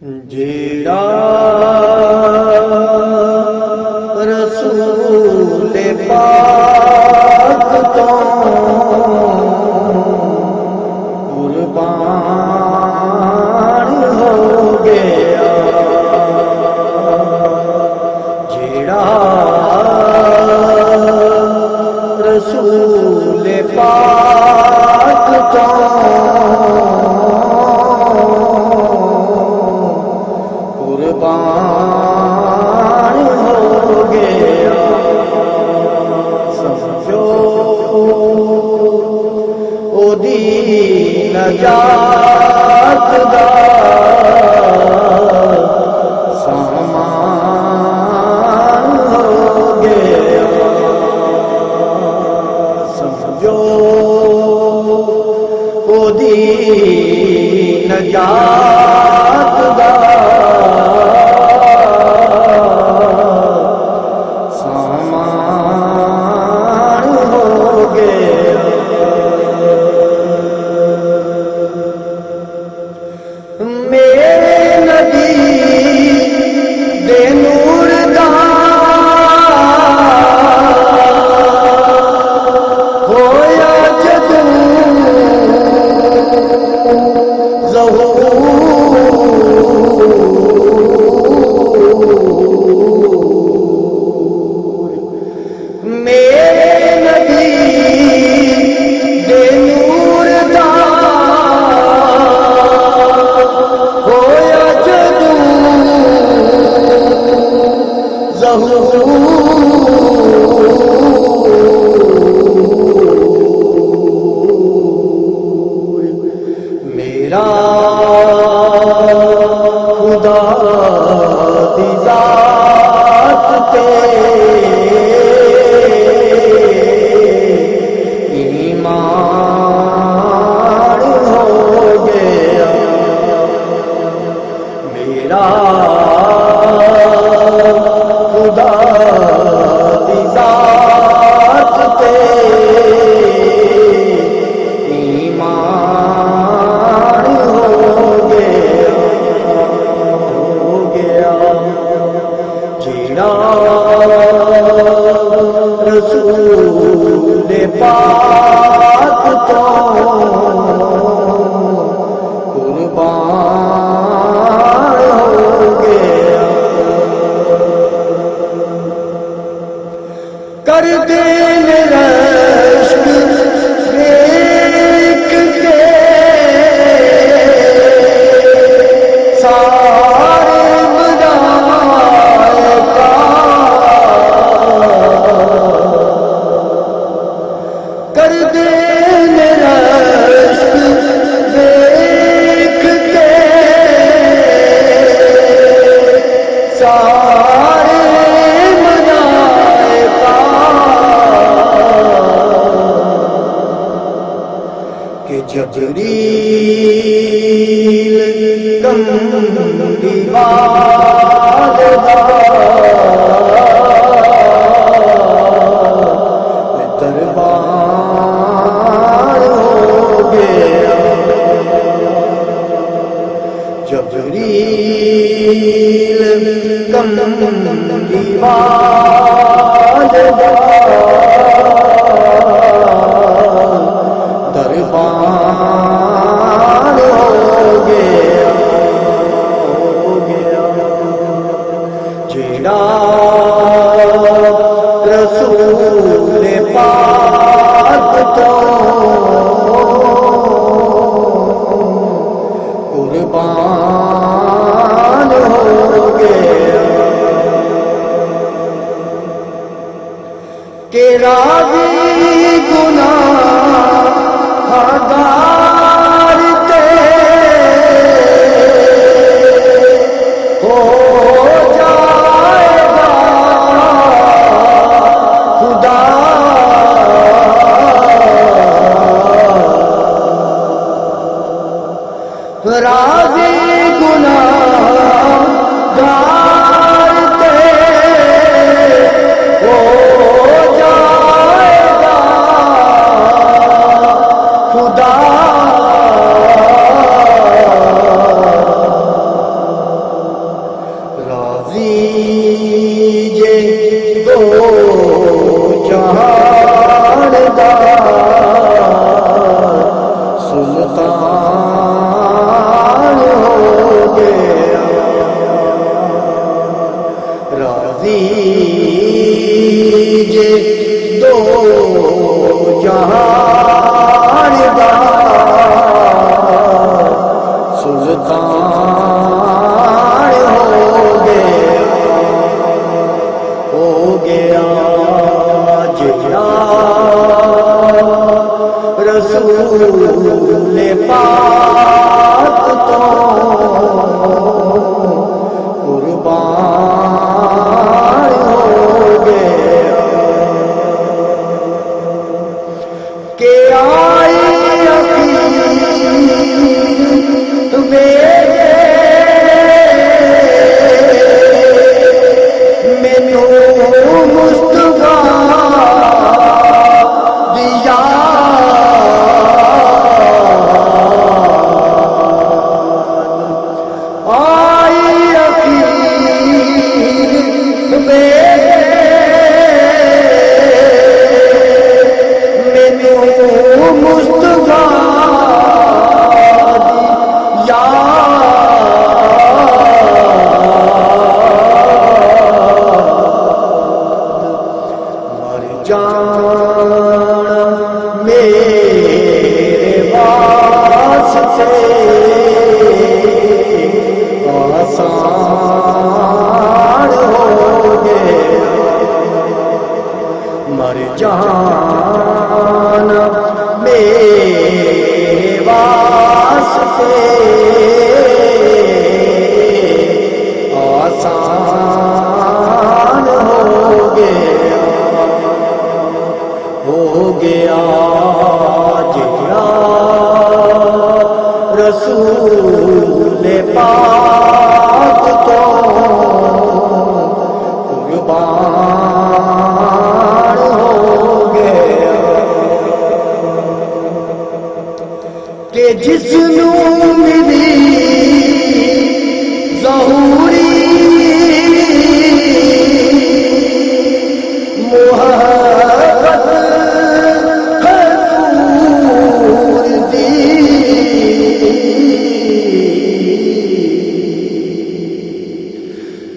جیڑا رسول پاک تو قربان ہو گیا، جیڑا رسول پاک تو قربان ہو گیا، سمجھو او دی نجات دا سامان ہو گیا، سمجھو او دی نجات دا میرا خدا دی ذات تے ایمان ہو گیا، میرا خدا دی ذات تے ایمان ہو گیا، جیڑا رسول پاک تو قربان ہو گیا، کر دین رشک دیکھ کے سارے ملائکہ، کر دین رشک دیکھ کے سارے جبریل کملی والدہ دربار ہو گیا، جبریل کملی والدہ دربار ہو گیا، جیڑا رسول پاک تو قربان ہو گیا، کہ راضی گناہ ہردار تے ہو جائے گا خدا، راضی گناہگار تے ہو جائے گا خدا گیا راضی جے دو جہان دا سلطان ہو گیا جڑا رسول پاک تو قربان ہو گیا کہ آئی اخیر مینوں مصطفیٰ دیا میرے واسطے آسان ہو گیا مر جانا میرے واسطے آسان ہو گیا جڑا رسول پاک تو قربان ہو گیا کہ جس نو ملی ظہوری محبت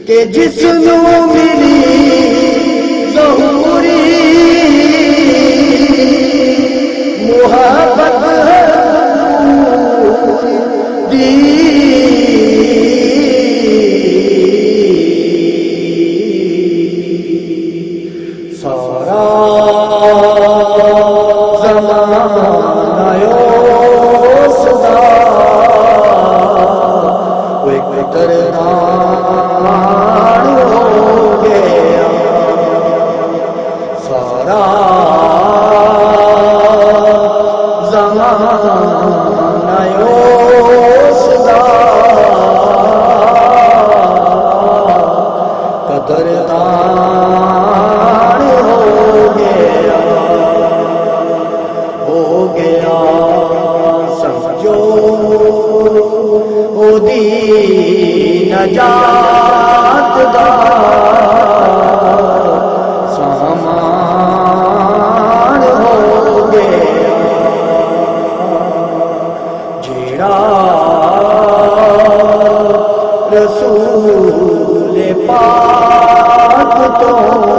کہ جس نو ملی ظہوری محبت دی سارا زمانہ سدا ایک دردان ہو گیا سارا زمانہ سدا قدردان ہو گیا سمجھو او دی نجات دا سامان ہو گیا جڑا رسول پاک تو